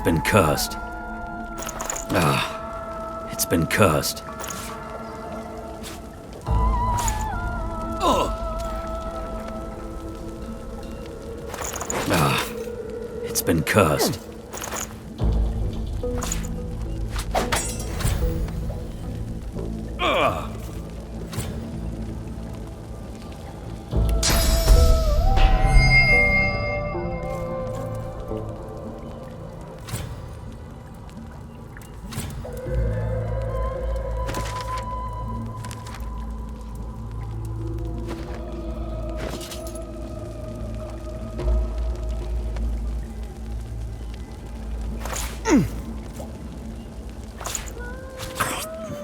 been cursed. It's been cursed. It's been cursed.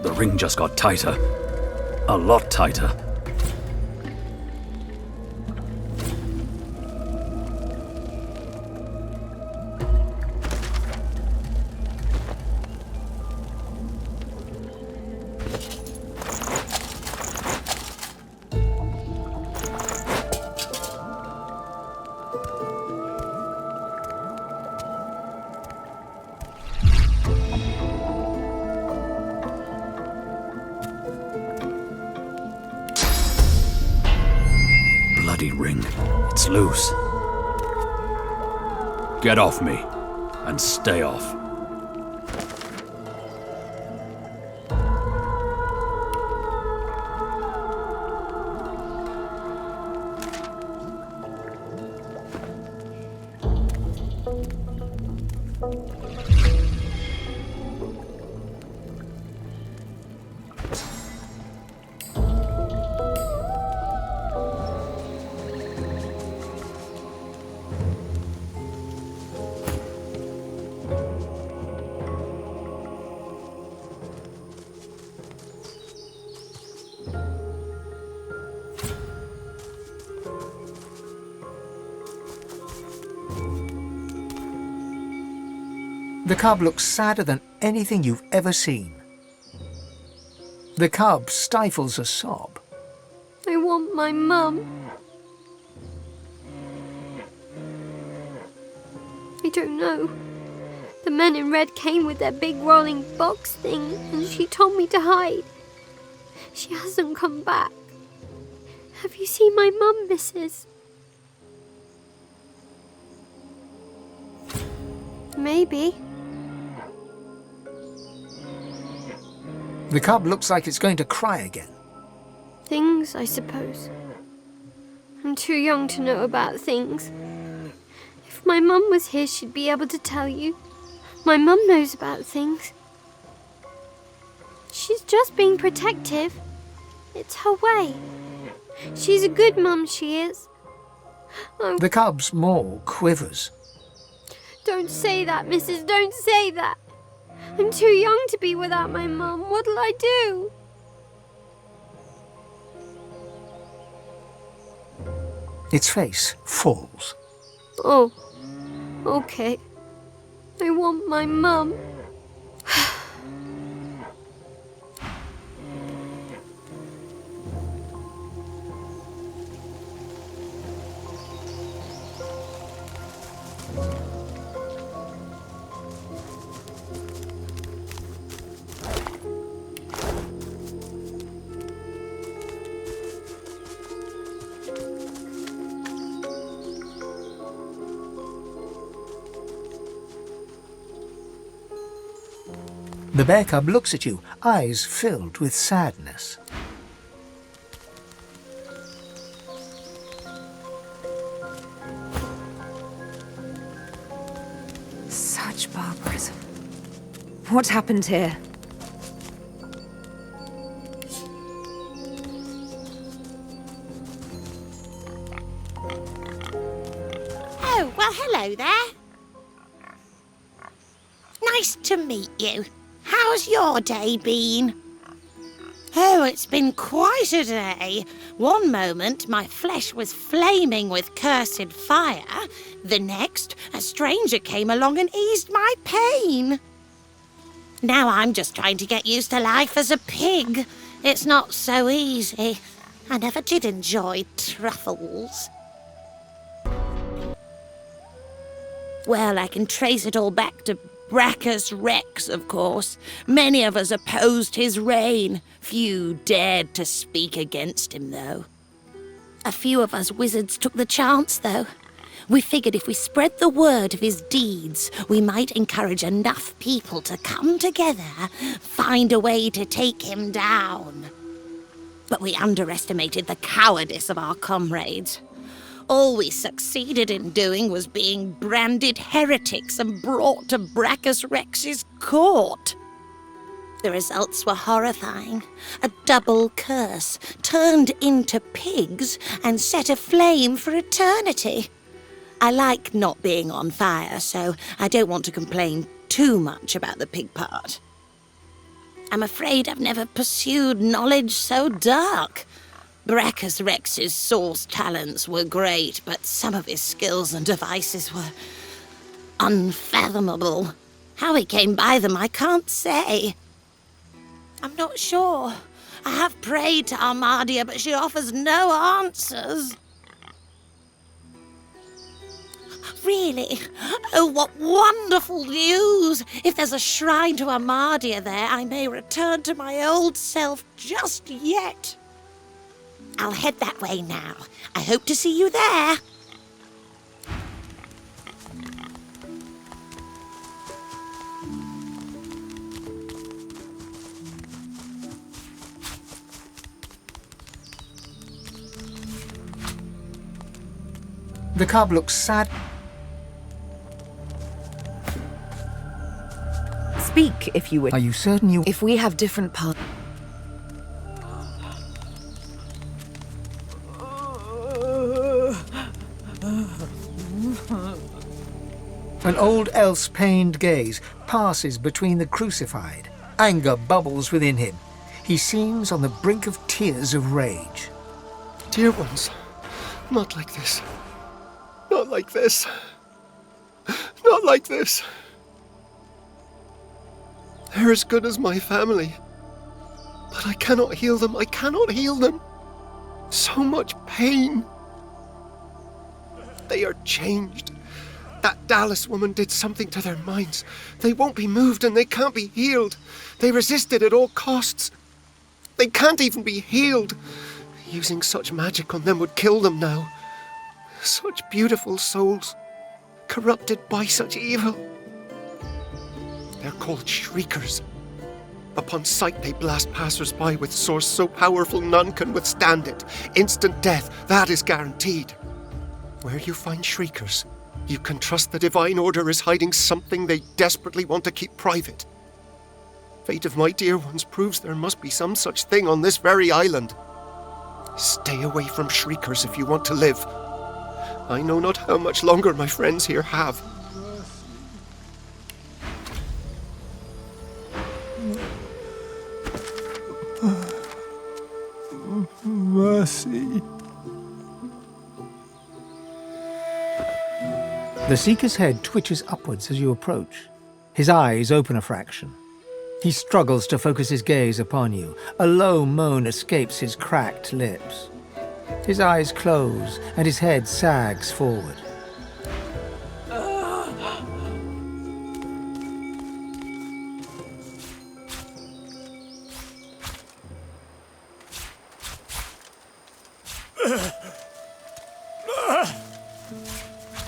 The ring just got tighter. A lot tighter. Ring. It's loose. Get off me, and stay off. The cub looks sadder than anything you've ever seen. The cub stifles a sob. I want my mum. I don't know. The men in red came with their big rolling box thing and she told me to hide. She hasn't come back. Have you seen my mum, missus? Maybe. The cub looks like it's going to cry again. Things, I suppose. I'm too young to know about things. If my mum was here, she'd be able to tell you. My mum knows about things. She's just being protective. It's her way. She's a good mum, she is. Oh. The cub's maw quivers. Don't say that, missus, don't say that. I'm too young to be without my mum. What'll I do? Its face falls. Oh, okay. I want my mum. The bear cub looks at you, eyes filled with sadness. Such barbarism. What happened here? Oh, well, hello there. Nice to meet you. How's your day been? Oh, it's been quite a day. One moment, my flesh was flaming with cursed fire. The next, a stranger came along and eased my pain. Now I'm just trying to get used to life as a pig. It's not so easy. I never did enjoy truffles. Well, I can trace it all back to Brachus Rex, of course. Many of us opposed his reign. Few dared to speak against him, though. A few of us wizards took the chance, though. We figured if we spread the word of his deeds, we might encourage enough people to come together, find a way to take him down. But we underestimated the cowardice of our comrades. All we succeeded in doing was being branded heretics and brought to Brachus Rex's court. The results were horrifying. A double curse, turned into pigs and set aflame for eternity. I like not being on fire, so I don't want to complain too much about the pig part. I'm afraid I've never pursued knowledge so dark. Brachus Rex's source talents were great, but some of his skills and devices were unfathomable. How he came by them, I can't say. I'm not sure. I have prayed to Armadia, but she offers no answers. Really? Oh, what wonderful news! If there's a shrine to Armadia there, I may return to my old self just yet. I'll head that way now. I hope to see you there. The cub looks sad. Speak, if you would. Are you certain you... If we have different paths... An old elf's pained gaze passes between the crucified. Anger bubbles within him. He seems on the brink of tears of rage. Dear ones, not like this. Not like this. Not like this. They're as good as my family. But I cannot heal them. I cannot heal them. So much pain. They are changed. That Dallas woman did something to their minds. They won't be moved and they can't be healed. They resisted at all costs. They can't even be healed. Using such magic on them would kill them now. Such beautiful souls, corrupted by such evil. They're called shriekers. Upon sight they blast passers-by with source so powerful none can withstand it. Instant death, that is guaranteed. Where you find shriekers, you can trust the Divine Order is hiding something they desperately want to keep private. Fate of my dear ones proves there must be some such thing on this very island. Stay away from shriekers if you want to live. I know not how much longer my friends here have. Mercy. The Seeker's head twitches upwards as you approach. His eyes open a fraction. He struggles to focus his gaze upon you. A low moan escapes his cracked lips. His eyes close and his head sags forward.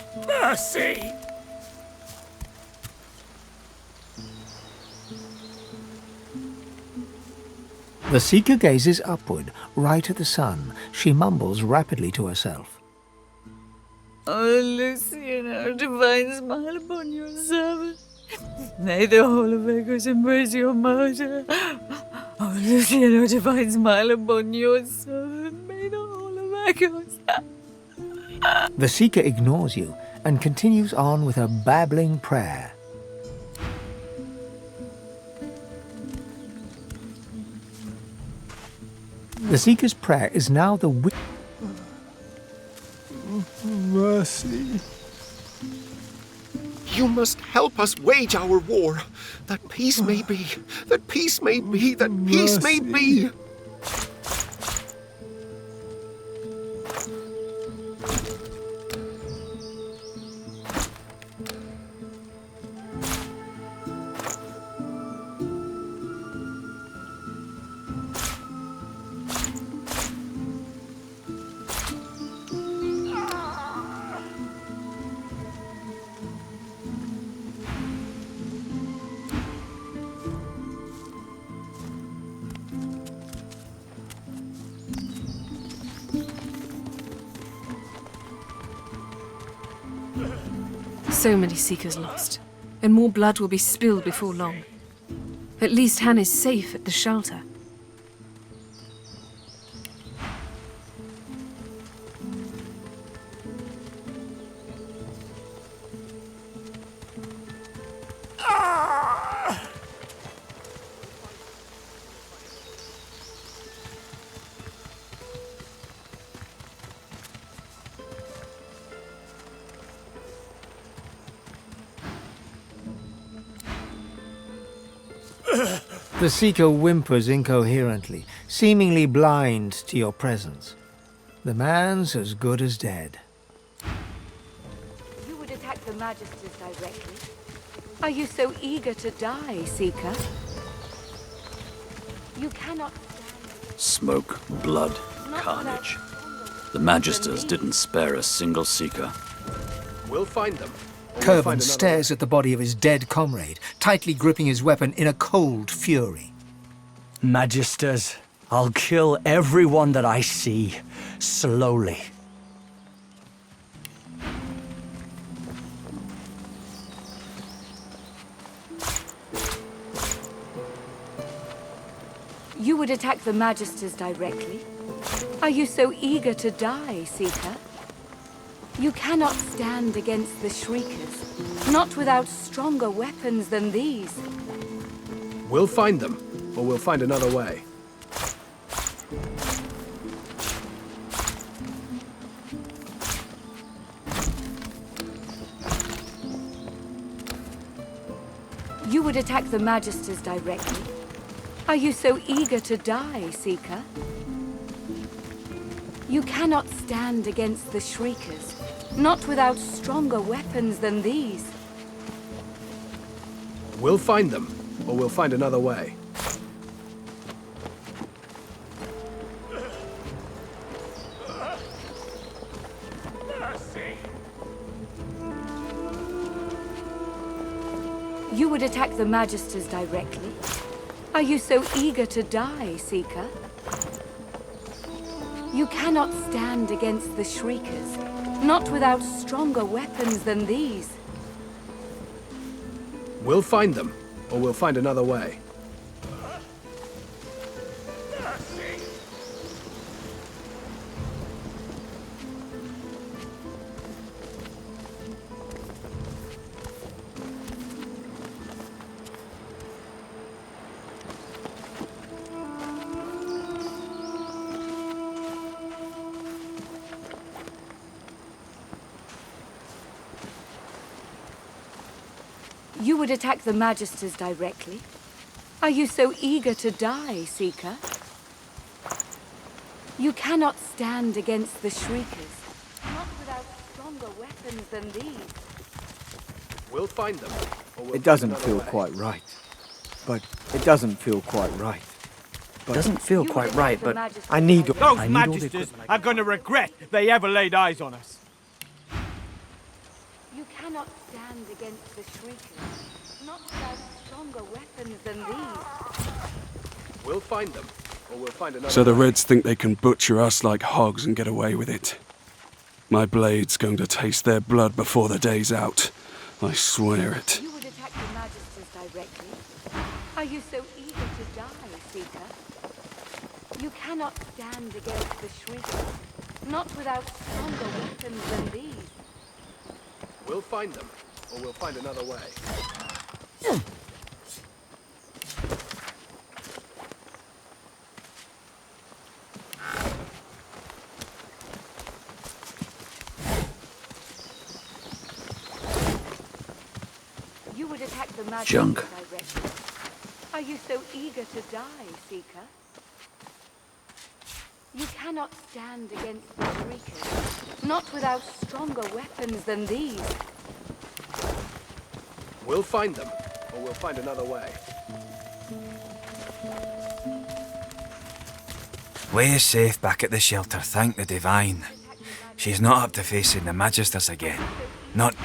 Mercy! The Seeker gazes upward, right at the sun. She mumbles rapidly to herself. Oh, Lucian, our divine smile upon your servant. May the whole of echoes embrace your martyr. Oh, Lucian, our divine smile upon your servant. May the whole of echoes... The Seeker ignores you and continues on with her babbling prayer. The Seeker's prayer is now the Mercy. You must help us wage our war. That peace may be. That peace may be. That peace may be. So many Seekers lost, and more blood will be spilled before long. At least Han is safe at the shelter. The Seeker whimpers incoherently, seemingly blind to your presence. The man's as good as dead. You would attack the Magisters directly? Are you so eager to die, Seeker? You cannot stand... Smoke, blood, carnage. The Magisters didn't spare a single Seeker. We'll find them. Kervin stares at the body of his dead comrade, tightly gripping his weapon in a cold fury. Magisters, I'll kill everyone that I see, slowly. You would attack the Magisters directly? Are you so eager to die, Seeker? You cannot stand against the Shriekers, not without stronger weapons than these. We'll find them, or we'll find another way. You would attack the Magisters directly? Are you so eager to die, Seeker? You cannot stand against the Shriekers, not without stronger weapons than these. We'll find them, or we'll find another way. You would attack the Magisters directly? Are you so eager to die, Seeker? You cannot stand against the Shriekers, not without stronger weapons than these. We'll find them, or we'll find another way. You would attack the Magisters directly? Are you so eager to die, Seeker? You cannot stand against the Shriekers, not without stronger weapons than these. We'll find them, or we'll It doesn't find feel another way. quite right. But it doesn't feel quite right. But Doesn't feel quite right, but I need... I Those need all the Magisters equipment are going to regret they ever laid eyes on us. You cannot stand against the Shriekers, not without stronger weapons than these. We'll find them, or we'll find another So the way. Reds think they can butcher us like hogs and get away with it. My blade's going to taste their blood before the day's out. I swear it. You would attack the Magisters directly? Are you so eager to die, Seeker? You cannot stand against the Shriekers, not without stronger weapons than these. We'll find them, or we'll find another way. You would attack the Magisters Junk. directly? Are you so eager to die, Seeker? You cannot stand against the Shriekers, not without stronger weapons than these. We'll find them, or we'll find another way. Way is safe back at the shelter, thank the Divine. She's not up to facing the Magisters again. Not...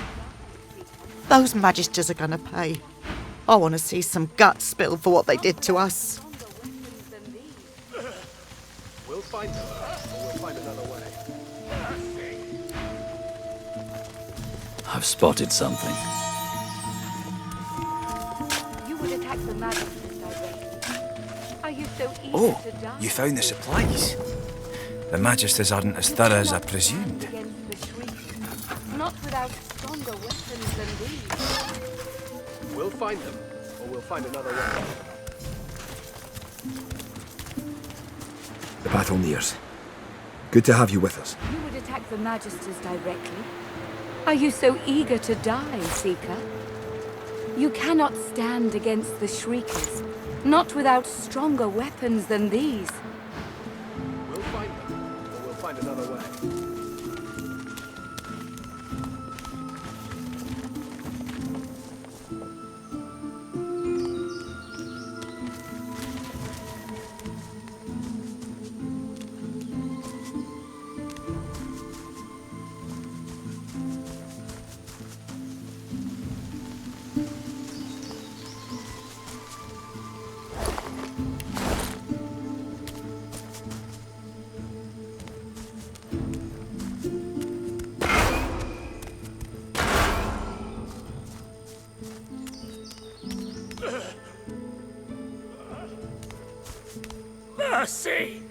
Those Magisters are gonna pay. I want to see some guts spilled for what they did to us. We'll find them, or we'll find another way. I've spotted something. You would attack the Magisters directly. Are you so eager Oh, to die? you found the supplies. The Magisters aren't as thorough as I presumed. Against the shriekers, not without stronger weapons than these. We'll find them, or we'll find another way. The battle nears. Good to have you with us. You would attack the Magisters directly. Are you so eager to die, Seeker? You cannot stand against the shriekers, not without stronger weapons than these. We'll find them, or we'll find another way. Mercy!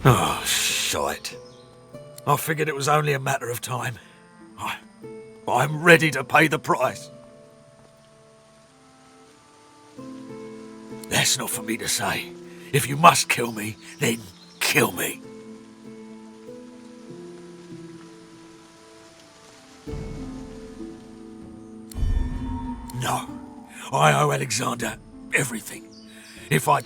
Oh, shite. I figured it was only a matter of time. I'm ready to pay the price. That's not for me to say. If you must kill me, then kill me. No. I owe Alexander everything. If I...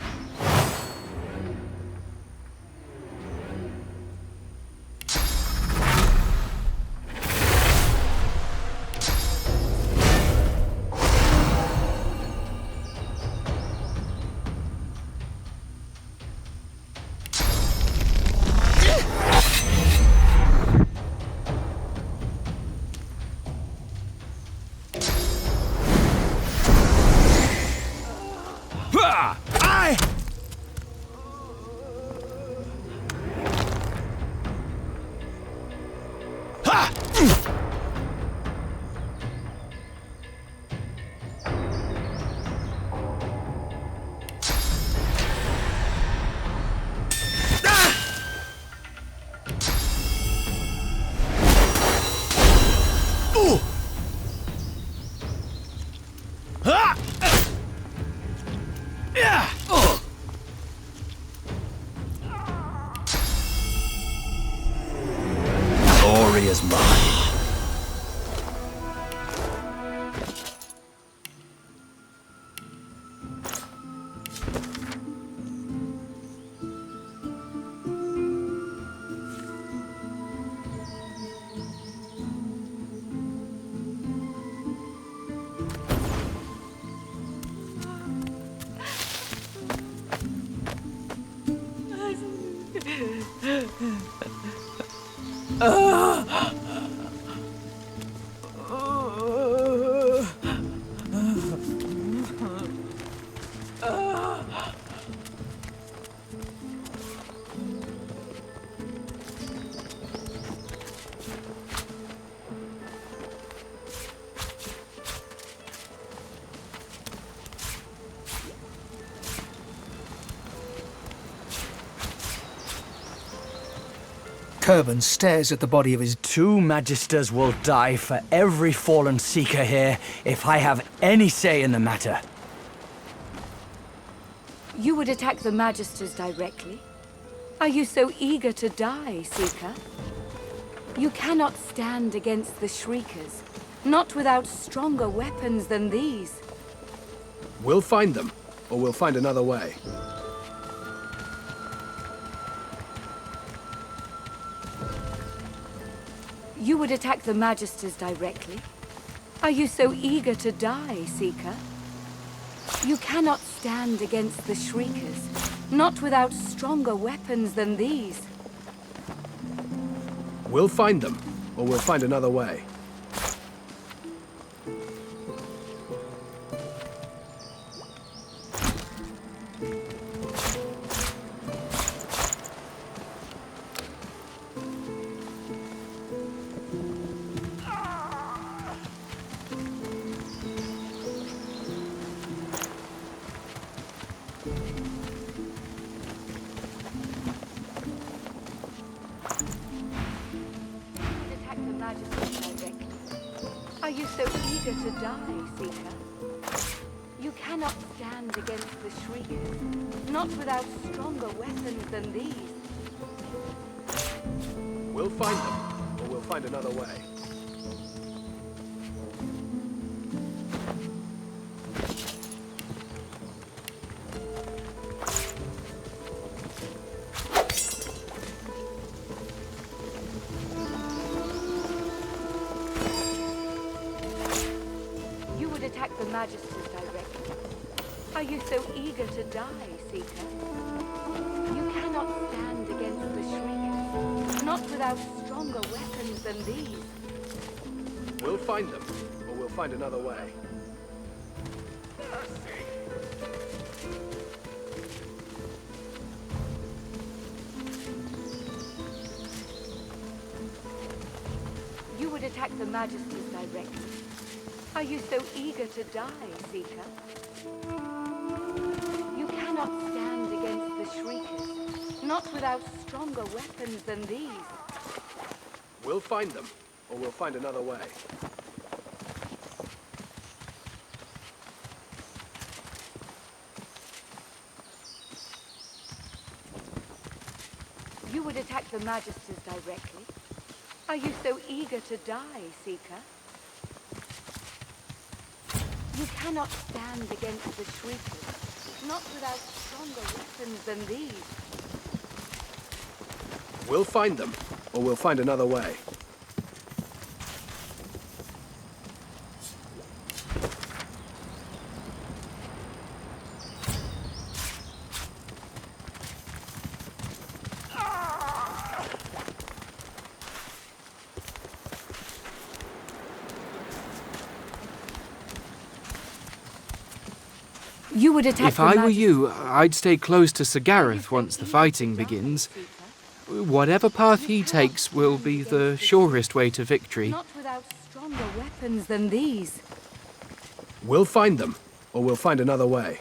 Glory is mine. Kerban stares at the body of his... 2 Magisters will die for every fallen Seeker here if I have any say in the matter. You would attack the Magisters directly? Are you so eager to die, Seeker? You cannot stand against the Shriekers, not without stronger weapons than these. We'll find them, or we'll find another way. You would attack the Magisters directly? Are you so eager to die, Seeker? You cannot stand against the Shriekers, not without stronger weapons than these. We'll find them, or we'll find another way. Are you so eager to die, Seeker? You cannot stand against the Shriekers, not without stronger weapons than these. We'll find them, or we'll find another way. Attack the Magisters directly. Are you so eager to die, Seeker? You cannot stand against the Shriekers, not without stronger weapons than these. We'll find them, or we'll find another way. You would attack the Magisters directly. Are you so eager to die, Seeker? You cannot stand against the Shriekers, not without stronger weapons than these. We'll find them, or we'll find another way. You would attack the Magisters directly? Are you so eager to die, Seeker? You cannot stand against the Shriekers, not without stronger weapons than these. We'll find them, or we'll find another way. You would attack If I were you, I'd stay close to Sir Gareth once the fighting begins. Whatever path he takes will be the surest way to victory. Not without stronger weapons than these. We'll find them, or we'll find another way.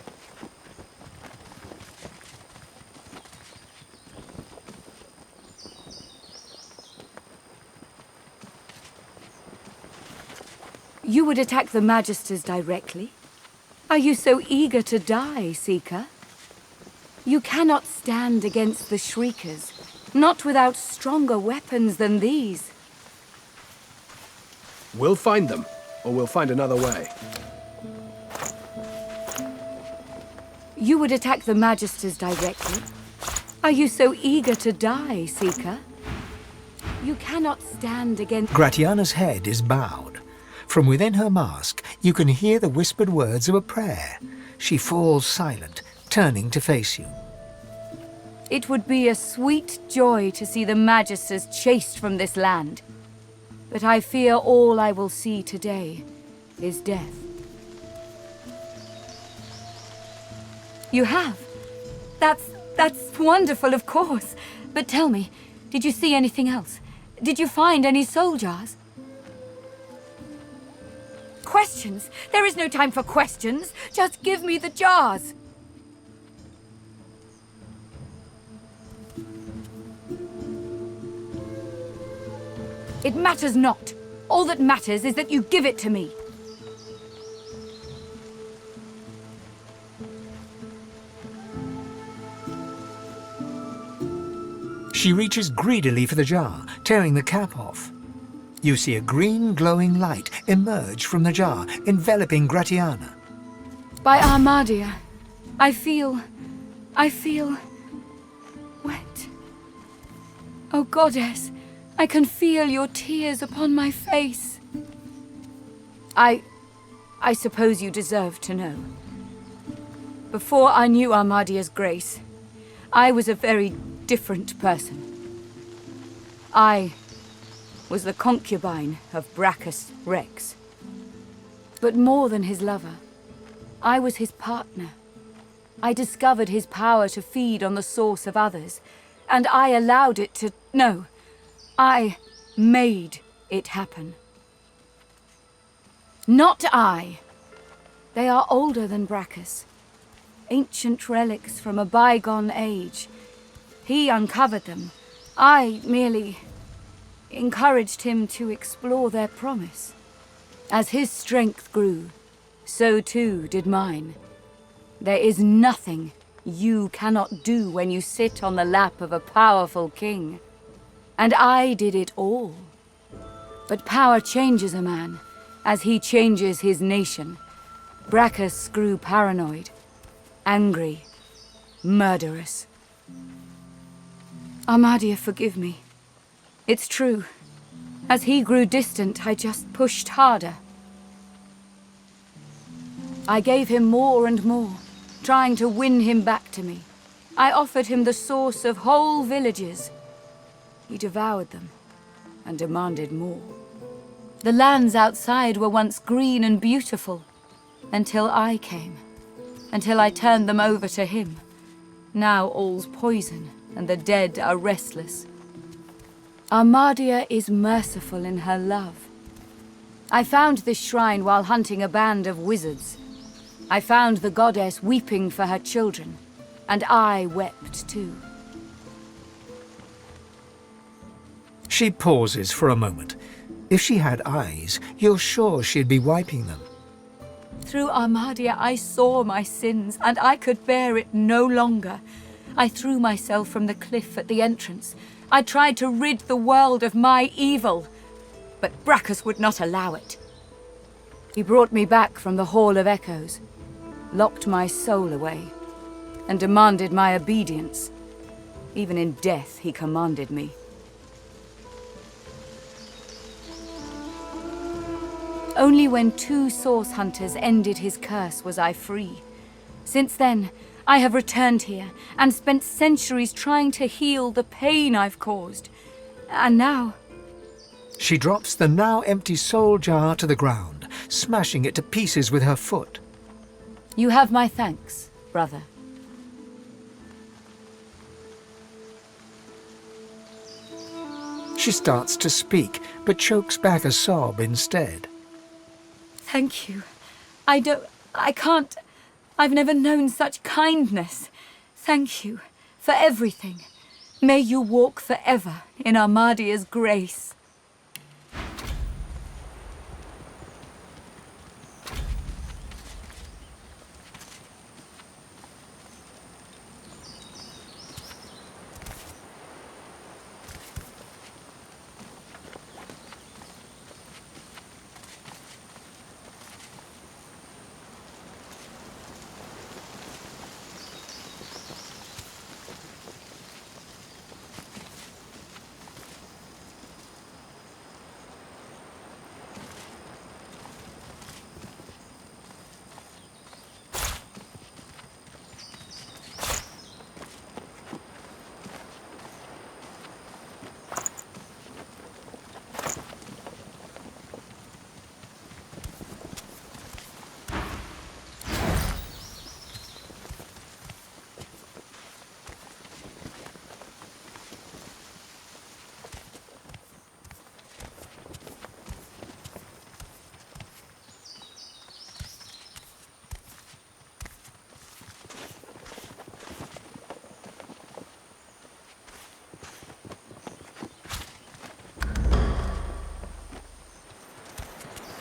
You would attack the Magisters directly? Are you so eager to die, Seeker? You cannot stand against the Shriekers, not without stronger weapons than these. We'll find them, or we'll find another way. You would attack the Magisters directly? Are you so eager to die, Seeker? You cannot stand against... Gratiana's head is bowed. From within her mask, you can hear the whispered words of a prayer. She falls silent, turning to face you. It would be a sweet joy to see the Magisters chased from this land. But I fear all I will see today is death. You have? That's wonderful, of course. But tell me, did you see anything else? Did you find any soul jars? Questions? There is no time for questions. Just give me the jars. It matters not. All that matters is that you give it to me. She reaches greedily for the jar, tearing the cap off. You see a green glowing light emerge from the jar, enveloping Gratiana. By Armadia, I feel wet. Oh, goddess, I can feel your tears upon my face. I suppose you deserve to know. Before I knew Armadia's grace, I was a very different person. I was the concubine of Brachus Rex. But more than his lover, I was his partner. I discovered his power to feed on the source of others, and I allowed it to... No, I made it happen. Not I. They are older than Brachus. Ancient relics from a bygone age. He uncovered them. I merely encouraged him to explore their promise. As his strength grew, so too did mine. There is nothing you cannot do when you sit on the lap of a powerful king. And I did it all. But power changes a man, as he changes his nation. Brachus grew paranoid, angry, murderous. Armadia, forgive me. It's true. As he grew distant, I just pushed harder. I gave him more and more, trying to win him back to me. I offered him the source of whole villages. He devoured them and demanded more. The lands outside were once green and beautiful, until I came. Until I turned them over to him. Now all's poison, and the dead are restless. Armadia is merciful in her love. I found this shrine while hunting a band of wizards. I found the goddess weeping for her children, and I wept too. She pauses for a moment. If she had eyes, you're sure she'd be wiping them. Through Armadia, I saw my sins, and I could bear it no longer. I threw myself from the cliff at the entrance. I tried to rid the world of my evil, but Brachus would not allow it. He brought me back from the Hall of Echoes, locked my soul away, and demanded my obedience. Even in death, he commanded me. Only when 2 source hunters ended his curse was I free. Since then, I have returned here and spent centuries trying to heal the pain I've caused. And now... She drops the now empty soul jar to the ground, smashing it to pieces with her foot. You have my thanks, brother. She starts to speak, but chokes back a sob instead. Thank you. I can't... I've never known such kindness. Thank you for everything. May you walk forever in Armadia's grace.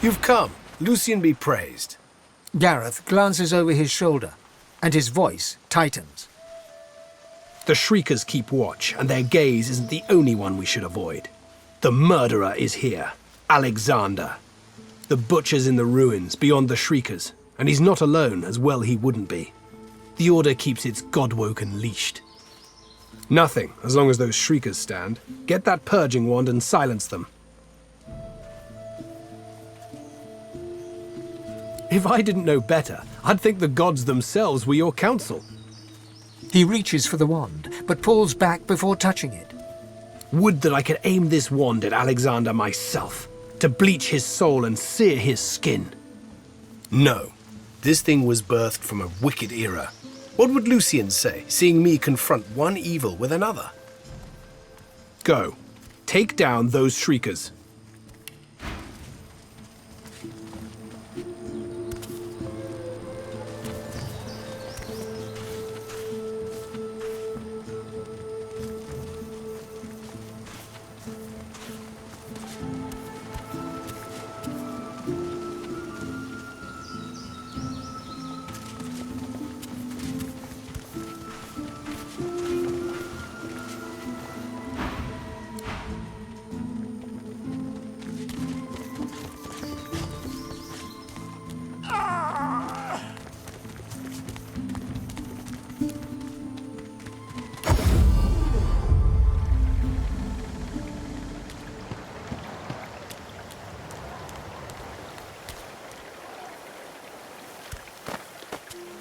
You've come. Lucian be praised. Gareth glances over his shoulder, and his voice tightens. The shriekers keep watch, and their gaze isn't the only one we should avoid. The murderer is here, Alexandar. The butcher's in the ruins, beyond the shriekers, and he's not alone, as well he wouldn't be. The Order keeps its godwoken leashed. Nothing, as long as those shriekers stand. Get that purging wand and silence them. If I didn't know better, I'd think the gods themselves were your counsel. He reaches for the wand, but pulls back before touching it. Would that I could aim this wand at Alexandar myself, to bleach his soul and sear his skin. No, this thing was birthed from a wicked era. What would Lucian say, seeing me confront one evil with another? Go, take down those shriekers.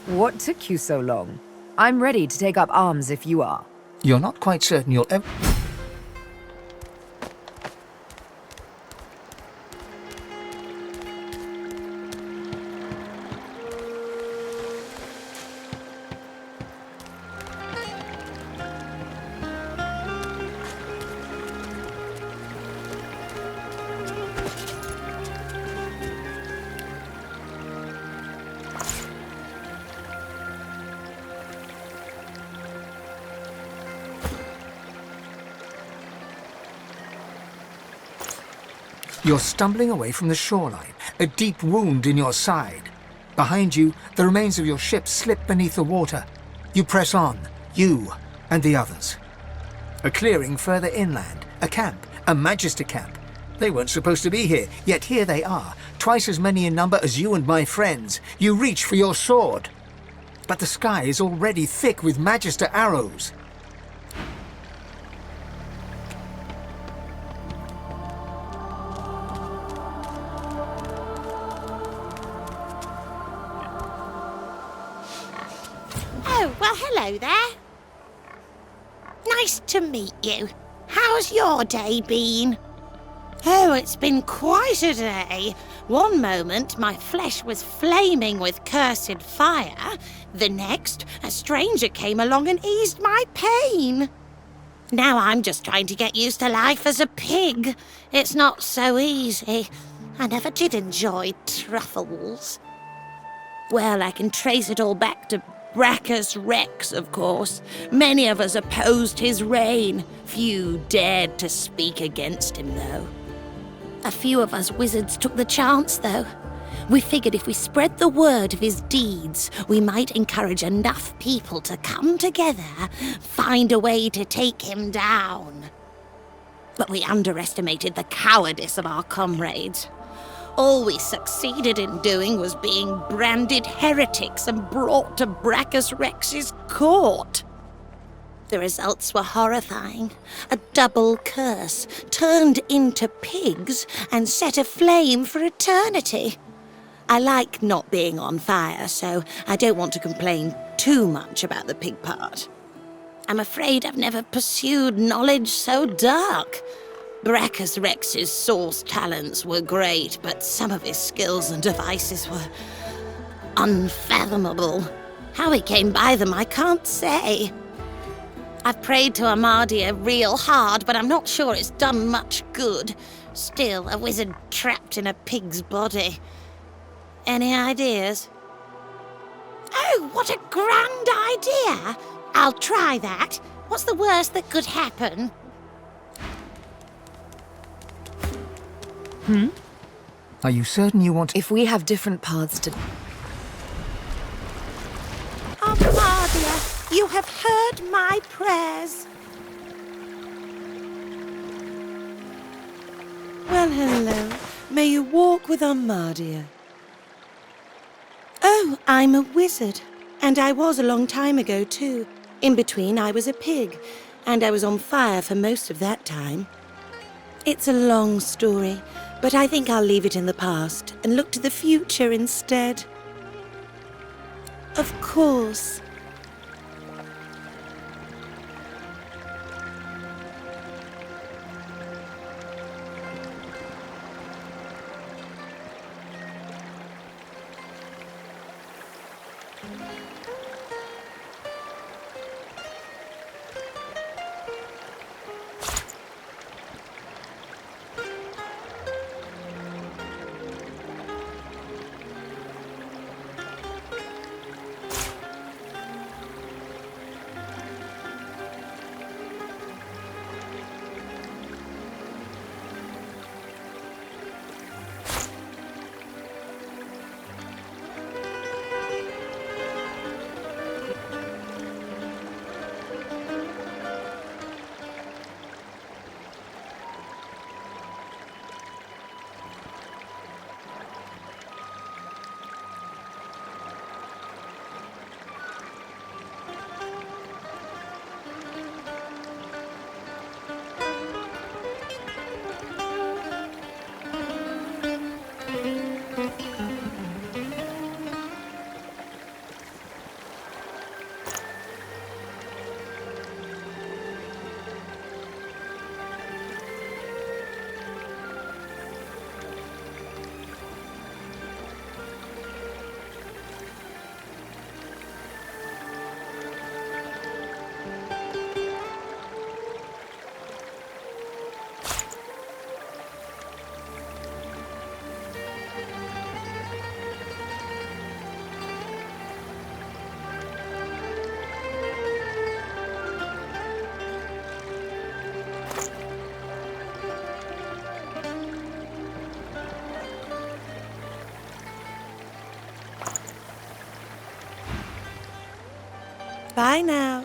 What took you so long? I'm ready to take up arms if you are. You're not quite certain you'll ever... You're stumbling away from the shoreline, a deep wound in your side. Behind you, the remains of your ship slip beneath the water. You press on, you and the others. A clearing further inland, a camp, a Magister camp. They weren't supposed to be here, yet here they are, twice as many in number as you and my friends. You reach for your sword. But the sky is already thick with Magister arrows. Oh, well, hello there. Nice to meet you. How's your day been? Oh, it's been quite a day. One moment, my flesh was flaming with cursed fire. The next, a stranger came along and eased my pain. Now I'm just trying to get used to life as a pig. It's not so easy. I never did enjoy truffles. Well, I can trace it all back to Brachus Rex, of course. Many of us opposed his reign. Few dared to speak against him, though. A few of us wizards took the chance, though. We figured if we spread the word of his deeds, we might encourage enough people to come together, find a way to take him down. But we underestimated the cowardice of our comrades. All we succeeded in doing was being branded heretics and brought to Brachus Rex's court. The results were horrifying. A double curse, turned into pigs and set aflame for eternity. I like not being on fire, so I don't want to complain too much about the pig part. I'm afraid I've never pursued knowledge so dark. Brachus Rex's source talents were great, but some of his skills and devices were unfathomable. How he came by them, I can't say. I've prayed to Amadia real hard, but I'm not sure it's done much good. Still, a wizard trapped in a pig's body. Any ideas? Oh, what a grand idea! I'll try that. What's the worst that could happen? Are you certain you want to... If we have different paths to... Armadia, you have heard my prayers. Well, hello. May you walk with Armadia. Oh, I'm a wizard. And I was a long time ago, too. In between, I was a pig. And I was on fire for most of that time. It's a long story, but I think I'll leave it in the past and look to the future instead. Of course. Bye now.